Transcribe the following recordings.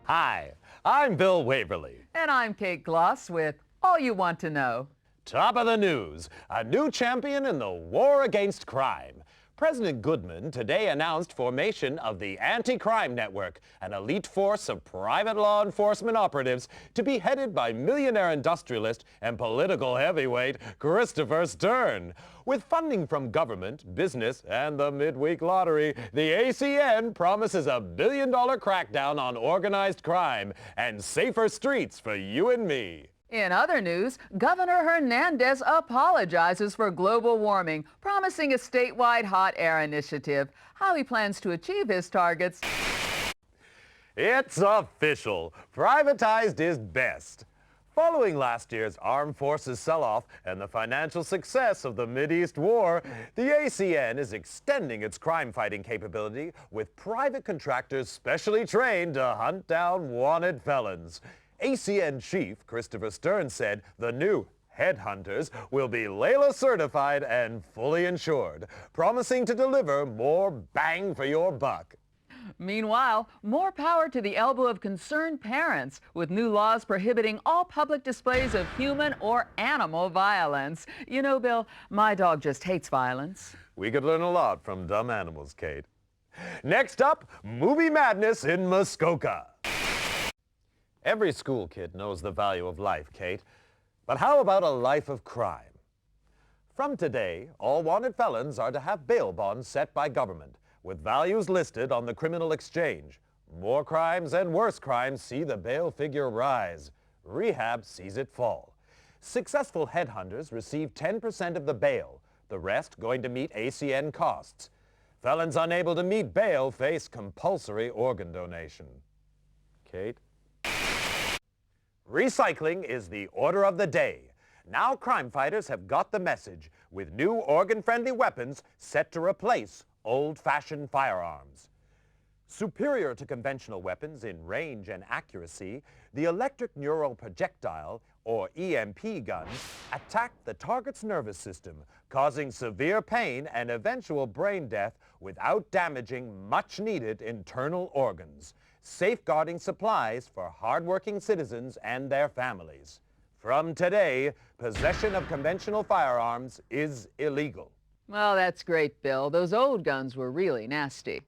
Hi, I'm Bill Waverly. And I'm Kate Gloss with All You Want to Know. Top of the news, a new champion in the war against crime. President Goodman today announced formation of the Anti-Crime Network, an elite force of private law enforcement operatives to be headed by millionaire industrialist and political heavyweight Christopher Stern. With funding from government, business, and the midweek lottery, the ACN promises a billion-dollar crackdown on organized crime and safer streets for you and me. In other news, Governor Hernandez apologizes for global warming, promising a statewide hot air initiative. How he plans to achieve his targets. It's official. Privatized is best. Following last year's armed forces sell-off and the financial success of the Mideast War, the ACN is extending its crime-fighting capability with private contractors specially trained to hunt down wanted felons. ACN Chief Christopher Stern said the new headhunters will be Layla certified and fully insured, promising to deliver more bang for your buck. Meanwhile, more power to the elbow of concerned parents with new laws prohibiting all public displays of human or animal violence. You know, Bill, my dog just hates violence. We could learn a lot from dumb animals, Kate. Next up, movie madness in Muskoka. Every school kid knows the value of life, Kate. But how about a life of crime? From today, all wanted felons are to have bail bonds set by government, with values listed on the criminal exchange. More crimes and worse crimes see the bail figure rise. Rehab sees it fall. Successful headhunters receive 10% of the bail, the rest going to meet ACN costs. Felons unable to meet bail face compulsory organ donation. Kate? Recycling is the order of the day. Now crime fighters have got the message, with new organ-friendly weapons set to replace old-fashioned firearms. Superior to conventional weapons in range and accuracy, the electric neural projectile, or EMP guns, attack the target's nervous system, causing severe pain and eventual brain death without damaging much-needed internal organs, safeguarding supplies for hard-working citizens and their families. From today, possession of conventional firearms is illegal. Well, that's great, Bill. Those old guns were really nasty.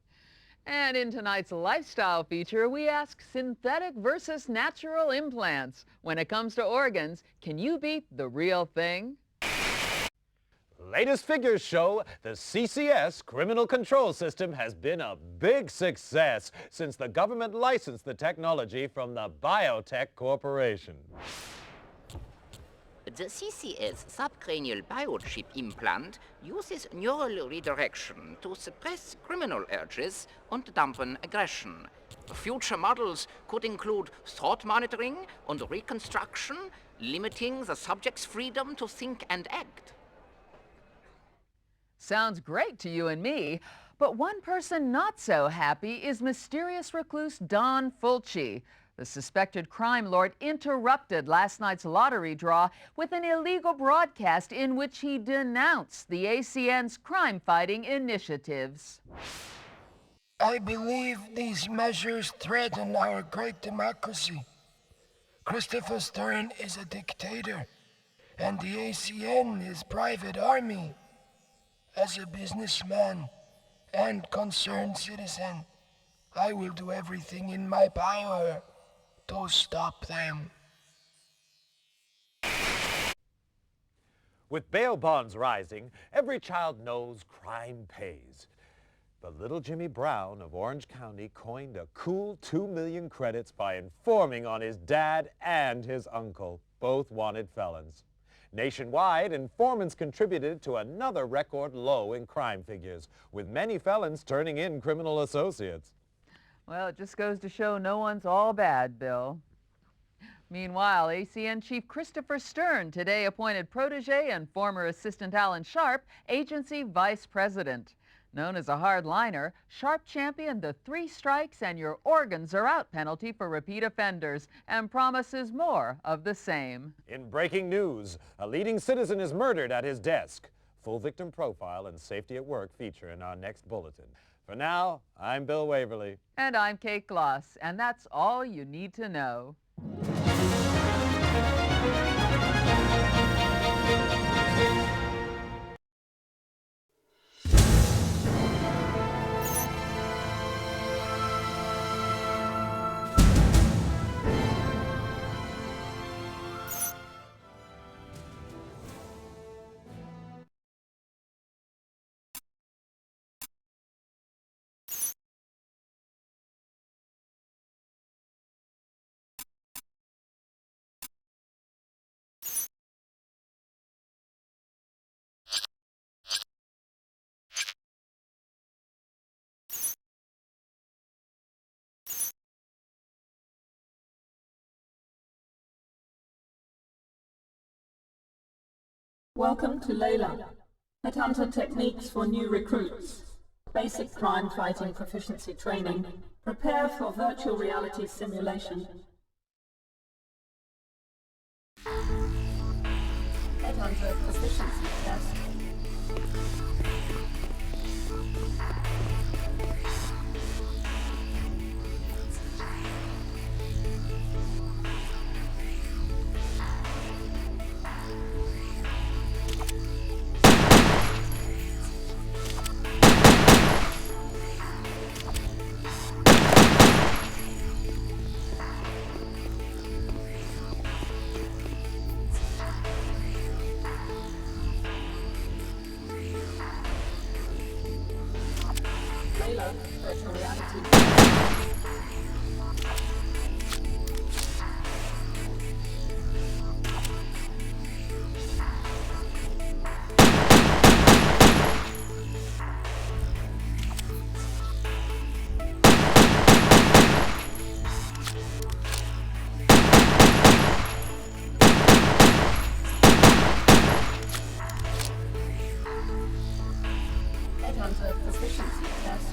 And in tonight's lifestyle feature, we ask synthetic versus natural implants. When it comes to organs, can you beat the real thing? Latest figures show the CCS criminal control system has been a big success since the government licensed the technology from the Biotech Corporation. The CCS subcranial biochip implant uses neural redirection to suppress criminal urges and dampen aggression. Future models could include thought monitoring and reconstruction, limiting the subject's freedom to think and act. Sounds great to you and me, but one person not so happy is mysterious recluse Don Fulci. The suspected crime lord interrupted last night's lottery draw with an illegal broadcast in which he denounced the ACN's crime-fighting initiatives. I believe these measures threaten our great democracy. Christopher Stern is a dictator, and the ACN is private army. As a businessman and concerned citizen, I will do everything in my power to stop them. With bail bonds rising, every child knows crime pays. But little Jimmy Brown of Orange County coined a cool 2 million credits by informing on his dad and his uncle, both wanted felons. Nationwide, informants contributed to another record low in crime figures, with many felons turning in criminal associates. Well, it just goes to show no one's all bad, Bill. Meanwhile, ACN Chief Christopher Stern today appointed protege and former assistant Alan Sharp agency vice president. Known as a hardliner, Sharp championed the 3 strikes and your organs are out penalty for repeat offenders and promises more of the same. In breaking news, a leading citizen is murdered at his desk. Full victim profile and safety at work feature in our next bulletin. For now, I'm Bill Waverly. And I'm Kate Gloss, and that's all you need to know. Welcome to Layla, headhunter techniques for new recruits, basic crime fighting proficiency training, prepare for virtual reality simulation. Headhunter proficiency test. Layla, virtual reality. Headhunter proficiency test.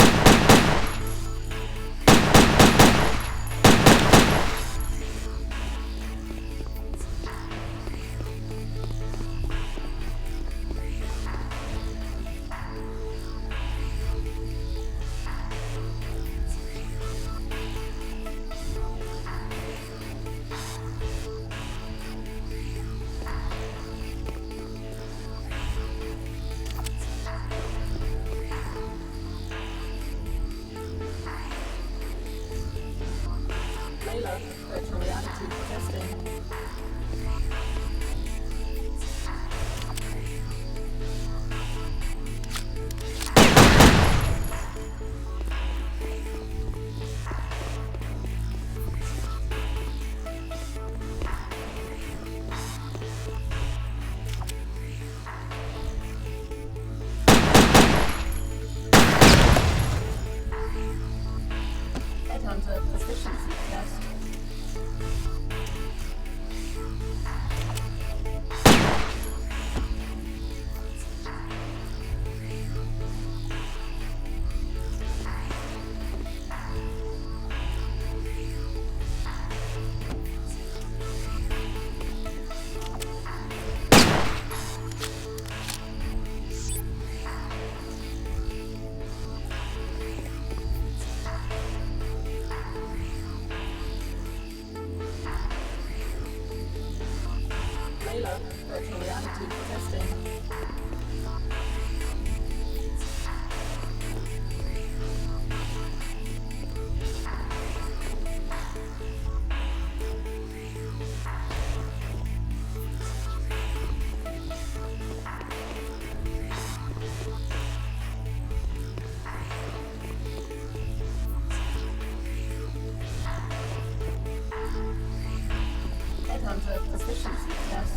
Layla, virtual reality testing. Headhunter proficiency test. Layla, virtual reality testing. Headhunter proficiency test.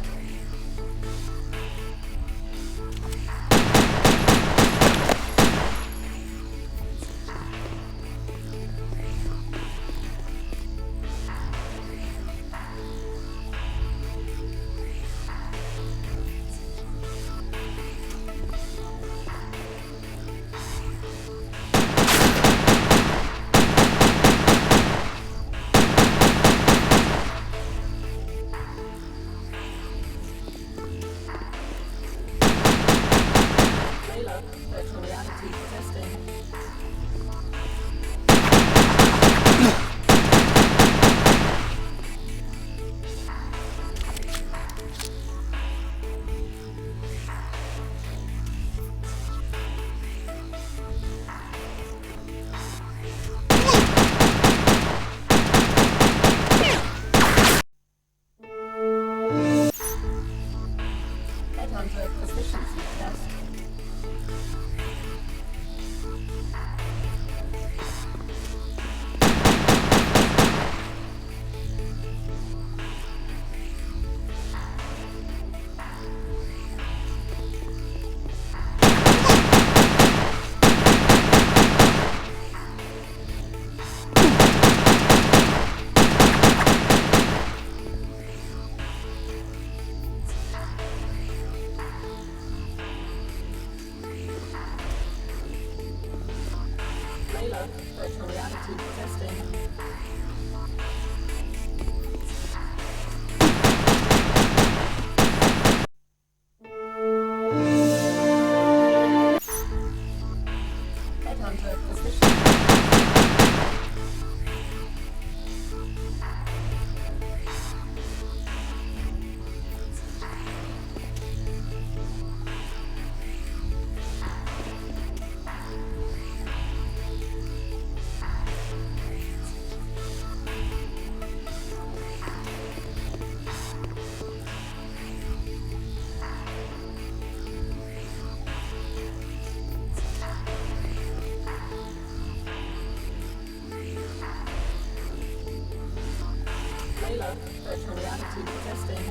SEGA virtual reality testing.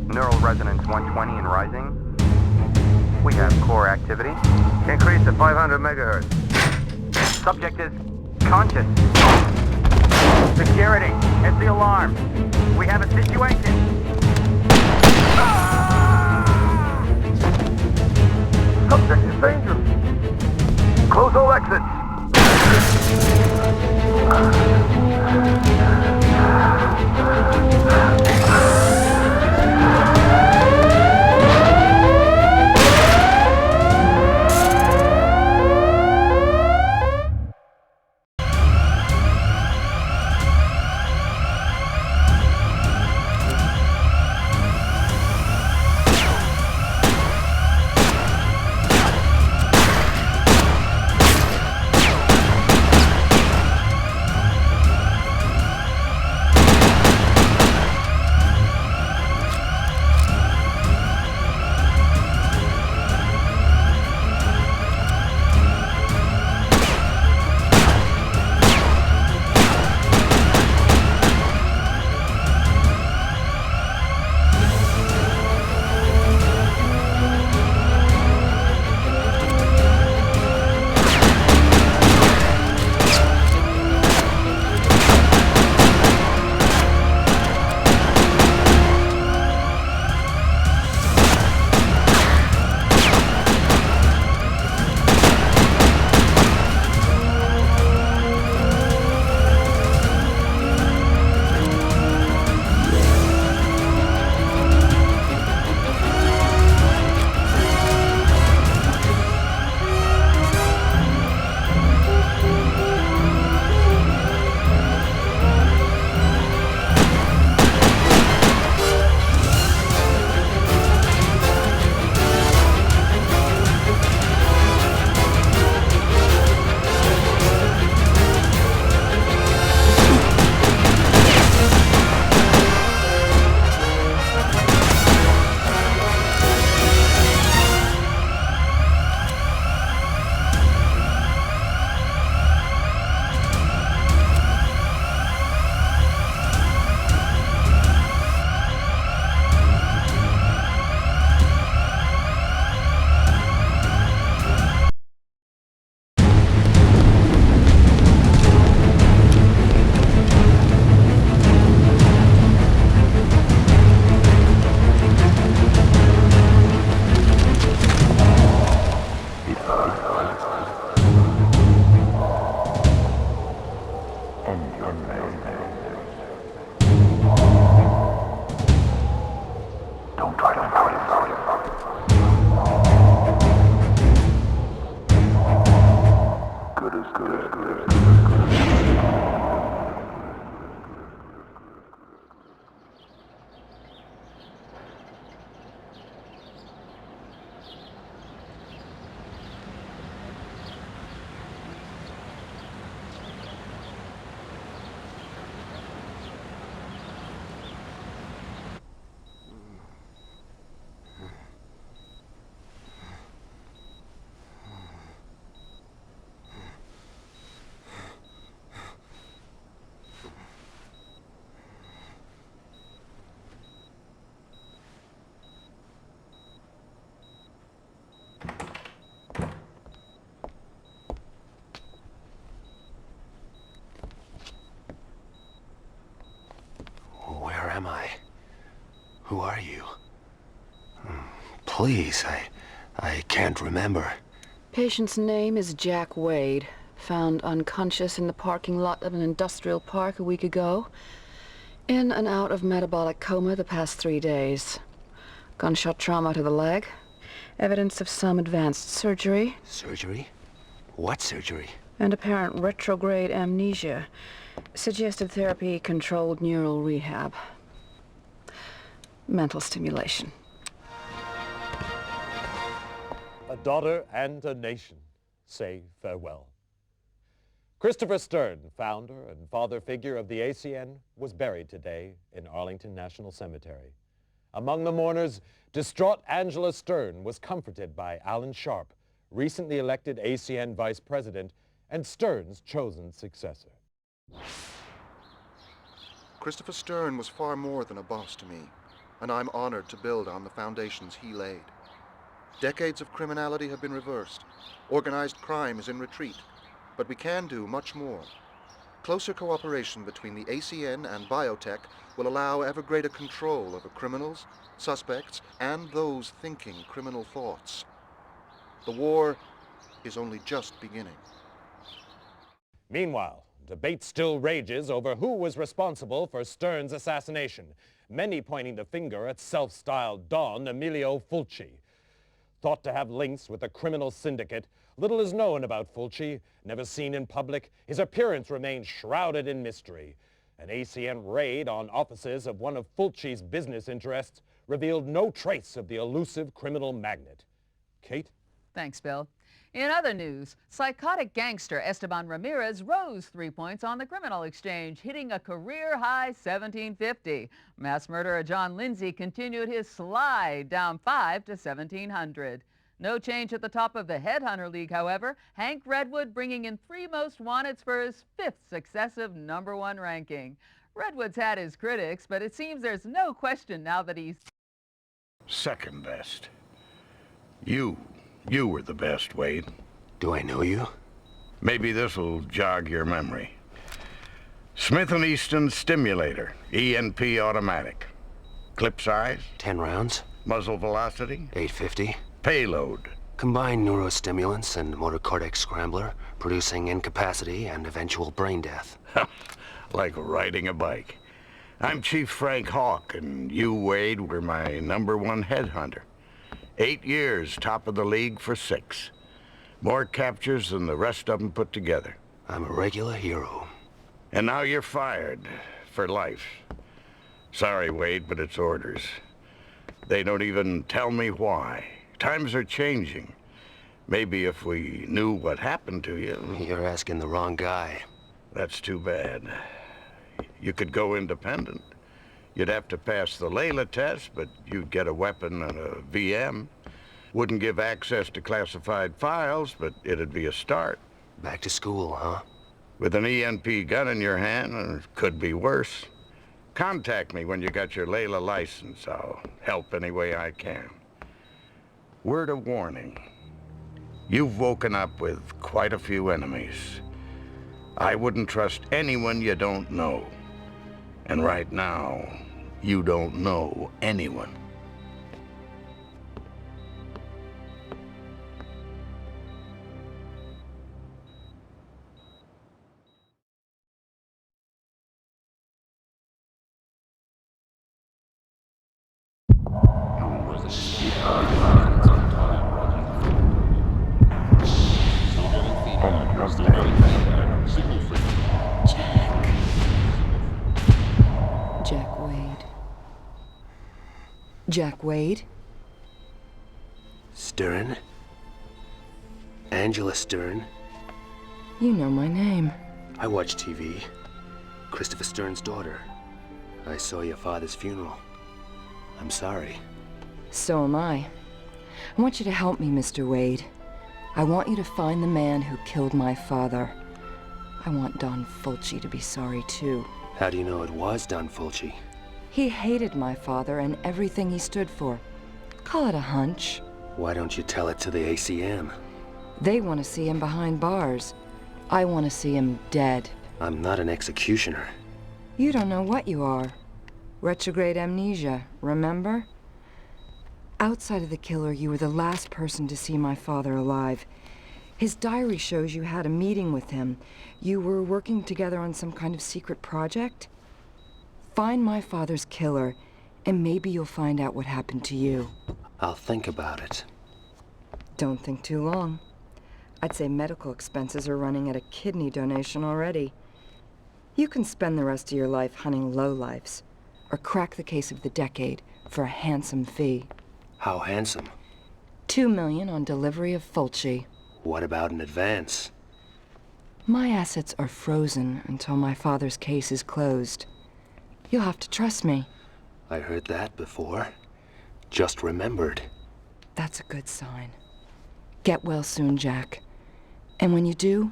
Neural resonance 120 and rising. We have core activity. Increase to 500 megahertz. Subject is conscious. Security, it's the alarm. We have a situation. Subject is dangerous. Close all exits. am I? Who are you? Please, I can't remember. Patient's name is Jack Wade. Found unconscious in the parking lot of an industrial park a week ago. In and out of metabolic coma the past 3 days. Gunshot trauma to the leg. Evidence of some advanced surgery. Surgery? What surgery? And apparent retrograde amnesia. Suggested therapy, controlled neural rehab. Mental stimulation. daughter, and a nation say farewell. Christopher Stern, founder and father figure of the ACN, was buried today in Arlington National Cemetery. Among the mourners, distraught Angela Stern was comforted by Alan Sharp, recently elected ACN vice president and Stern's chosen successor. Christopher Stern was far more than a boss to me, and I'm honored to build on the foundations he laid. Decades of criminality have been reversed. Organized crime is in retreat, but we can do much more. Closer cooperation between the ACN and biotech will allow ever greater control over criminals, suspects, and those thinking criminal thoughts. The war is only just beginning. Meanwhile, debate still rages over who was responsible for Stern's assassination, many pointing the finger at self-styled Don Emilio Fulci. Thought to have links with a criminal syndicate, little is known about Fulci. Never seen in public, his appearance remains shrouded in mystery. An ACN raid on offices of one of Fulci's business interests revealed no trace of the elusive criminal magnate. Kate? Thanks, Bill. In other news, psychotic gangster Esteban Ramirez rose 3 points on the criminal exchange, hitting a career-high 1750. Mass murderer John Lindsay continued his slide down 5 to 1700. No change at the top of the Headhunter League, however. Hank Redwood bringing in 3 most wanteds for his 5th successive #1 ranking. Redwood's had his critics, but it seems there's no question now that he's second best. You were the best, Wade. Do I know you? Maybe this'll jog your memory. Smith & Easton Stimulator, ENP automatic. Clip size? 10 rounds. Muzzle velocity? 850. Payload? Combined neurostimulants and motor cortex scrambler, producing incapacity and eventual brain death. Like riding a bike. I'm Chief Frank Hawk, and you, Wade, were my #1 headhunter. 8 years, top of the league for 6. More captures than the rest of them put together. I'm a regular hero. And now you're fired. For life. Sorry, Wade, but it's orders. They don't even tell me why. Times are changing. Maybe if we knew what happened to you... You're asking the wrong guy. That's too bad. You could go independent. You'd have to pass the Layla test, but you'd get a weapon and a VM. Wouldn't give access to classified files, but it'd be a start. Back to school, huh? With an ENP gun in your hand, it could be worse. Contact me when you got your Layla license. I'll help any way I can. Word of warning. You've woken up with quite a few enemies. I wouldn't trust anyone you don't know. And right now, you don't know anyone. Jack Wade? Stern? Angela Stern? You know my name. I watch TV. Christopher Stern's daughter. I saw your father's funeral. I'm sorry. So am I. I want you to help me, Mr. Wade. I want you to find the man who killed my father. I want Don Fulci to be sorry, too. How do you know it was Don Fulci? He hated my father and everything he stood for. Call it a hunch. Why don't you tell it to the ACM? They want to see him behind bars. I want to see him dead. I'm not an executioner. You don't know what you are. Retrograde amnesia, remember? Outside of the killer, you were the last person to see my father alive. His diary shows you had a meeting with him. You were working together on some kind of secret project? Find my father's killer, and maybe you'll find out what happened to you. I'll think about it. Don't think too long. I'd say medical expenses are running at a kidney donation already. You can spend the rest of your life hunting lowlifes, or crack the case of the decade for a handsome fee. How handsome? $2 million on delivery of Fulci. What about an advance? My assets are frozen until my father's case is closed. You'll have to trust me. I heard that before. Just remembered. That's a good sign. Get well soon, Jack. And when you do,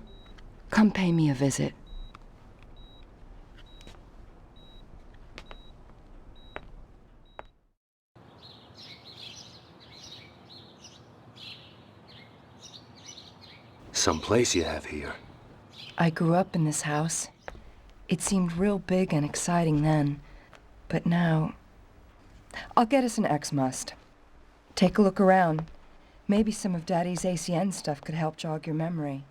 come pay me a visit. Some place you have here. I grew up in this house. It seemed real big and exciting then, but now... I'll get us an X-Must. Take a look around. Maybe some of Daddy's ACN stuff could help jog your memory.